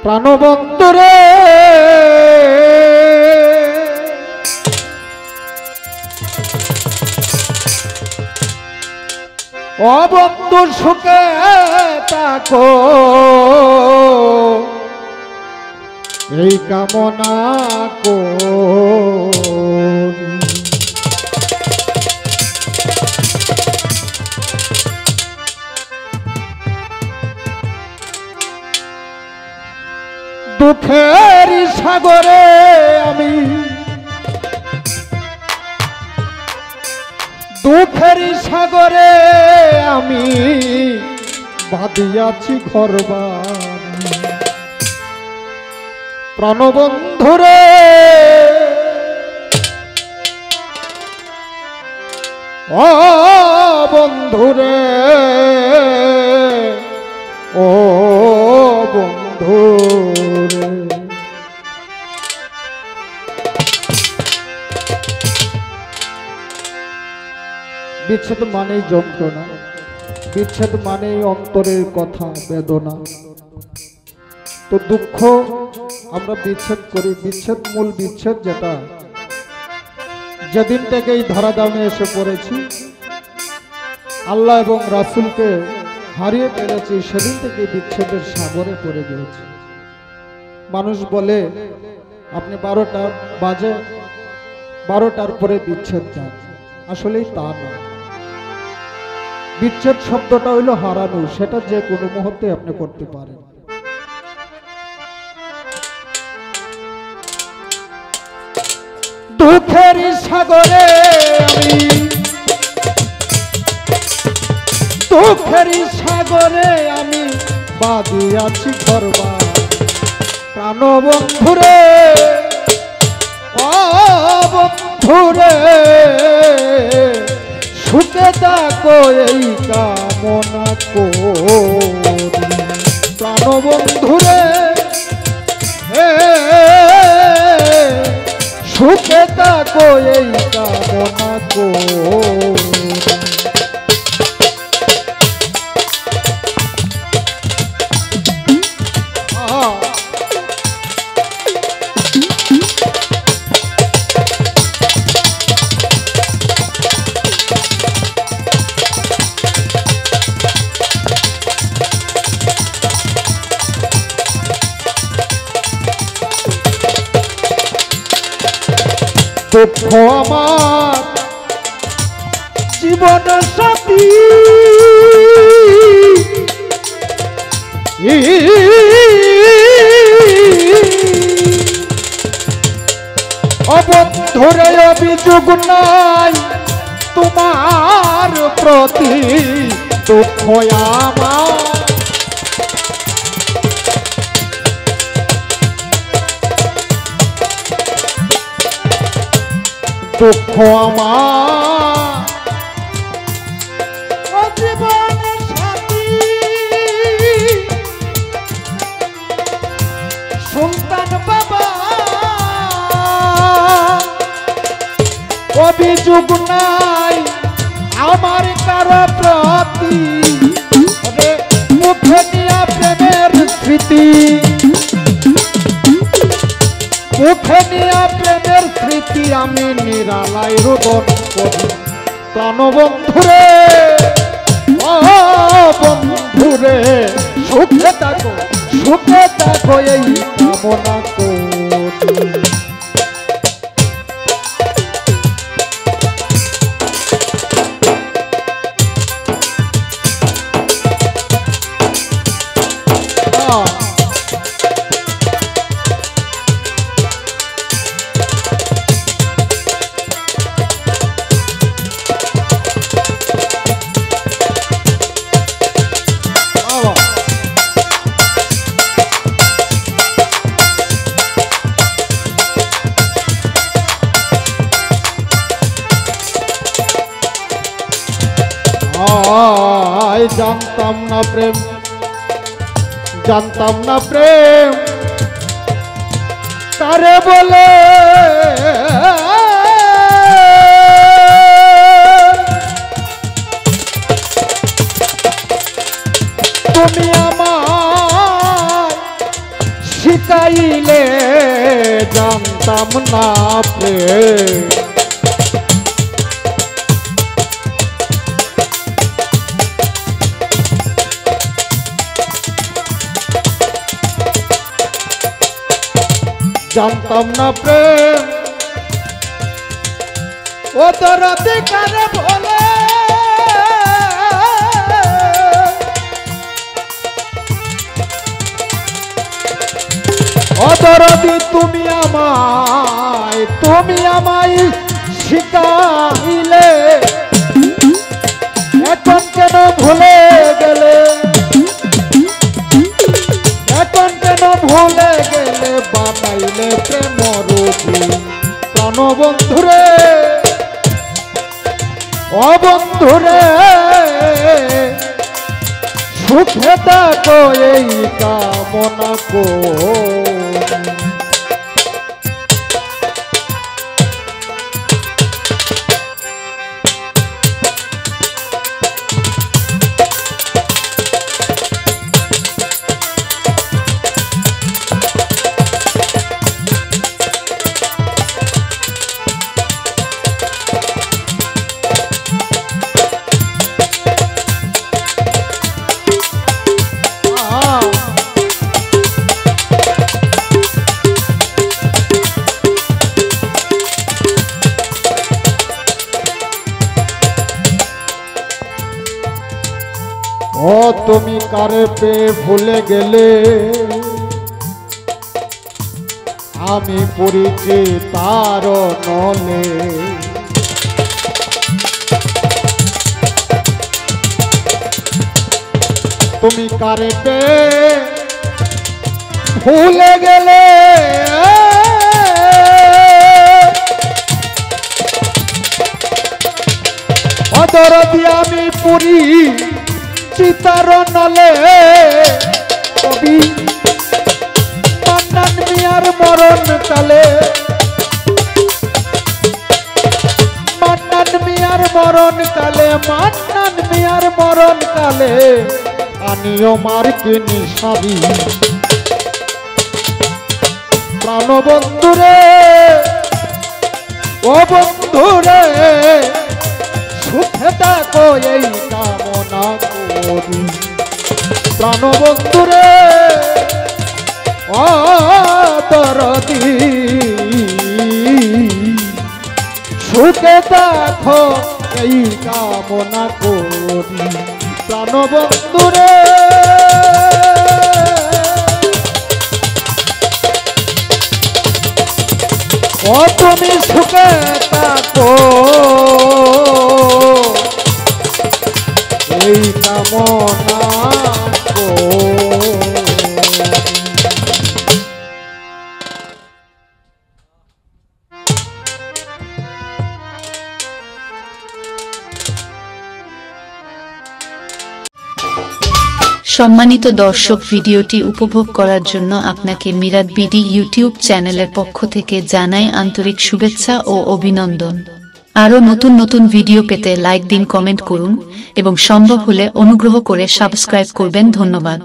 প্রাণবন্ধুরে ও বন্ধু সুখে থাকো এই কামনা করি। দুঃখের সাগরে আমি দুঃখের সাগরে আমি বাঁধিয়াছি ঘরবাড়ি। প্রাণবন্ধুরে ও বন্ধুরে ও বন্ধুরে বিচ্ছেদ মানেই যন্ত্রণা, বিচ্ছেদ মানেই অন্তরের কথা বেদনা। তো দুঃখ আমরা বিচ্ছেদ করি, বিচ্ছেদ মূল বিচ্ছেদ যেটা যেদিন থেকে এই ধরাধামে এসে পড়েছি, আল্লাহ এবং রাসূলকে হারিয়ে ফেলেছি, সেদিন থেকে বিচ্ছেদের সাগরে পড়ে গিয়েছি। মানুষ বলে আপনি 12টা বাজে 12টার পরে বিচ্ছেদ যান, আসলেই তা না। বিচ্ছেদ শব্দটা হইল হারানো, সেটা যে কোনো মুহূর্তে আপনি করতে পারেন। দুঃখের সাগরে আমি দুঃখের সাগরে আমি বাঁধিয়াছি ঘরবাড়ি। প্রাণবন্ধুরে ও বন্ধুরে সুখে থাকো এই কামনা করি। প্রাণবন্ধুরে সুখে থাকো এই কামনা করি। দুঃখ আমার জীবন সাথী অবন্ধুরে অভিযোগ নাই তোমার প্রতি, দুঃখ আমার দুঃখ আমার জীবন সাথী সুলতান বাবা অভিযোগ নাই আমার কারো প্রতি। মুখে নিয়া প্রেমের স্মৃতি, মুখে নিয়া প্রেমের স্মৃতি আমি নিরালাই রোদন করি। প্রাণবন্ধুরে ও বন্ধুরে সুখে থাকো এই কামনা করি। জানতাম না প্রেম, জানতাম না প্রেম তারে বলে, তুমি আমার শিখাইলে জানতাম না প্রেম। জানতাম না প্রেম ও তোর অধিকার বলে, অদরদি তুমি আমায় শিখাইলে, এখন কেন ভুলে গেলে, এখন কেন ভুলে গেলে, বানাইলে প্রেম রূপী প্রাণবন্ধুরে, ও বন্ধুরে সুখে থাকো এই কামনা করি। ও তুমি কারে পেয়ে ভুলে গেলে, আমি পড়েছি তার নলে, তুমি কারে পেয়ে ভুলে গেলে, অদরদি আমি পুরি চিতার নলে, কবি মান্নান মিয়ার মরণ কালে, মান্নান মিয়ার মরণ কালে, মান্নান মিয়ার মরণ কালে আনিও মারকে নিশাবি প্রাণবন্ধুরে, ও বন্ধুরে সুখে থাকো এই কামনা করি। প্রাণবন্ধুরে ও দরদি সুখে থাকো এই কামনা করি। প্রাণবন্ধুরে ও তুমি সুখে থাকো এই কামনা সম্মানিত দর্শক, ভিডিওটি উপভোগ করার জন্য আপনাকে মিরাদ বিডি ইউটিউব চ্যানেলের পক্ষ থেকে জানাই আন্তরিক শুভেচ্ছা ও অভিনন্দন। আরও নতুন নতুন ভিডিও পেতে লাইক দিন, কমেন্ট করুন এবং সম্ভব হলে অনুগ্রহ করে সাবস্ক্রাইব করবেন। ধন্যবাদ।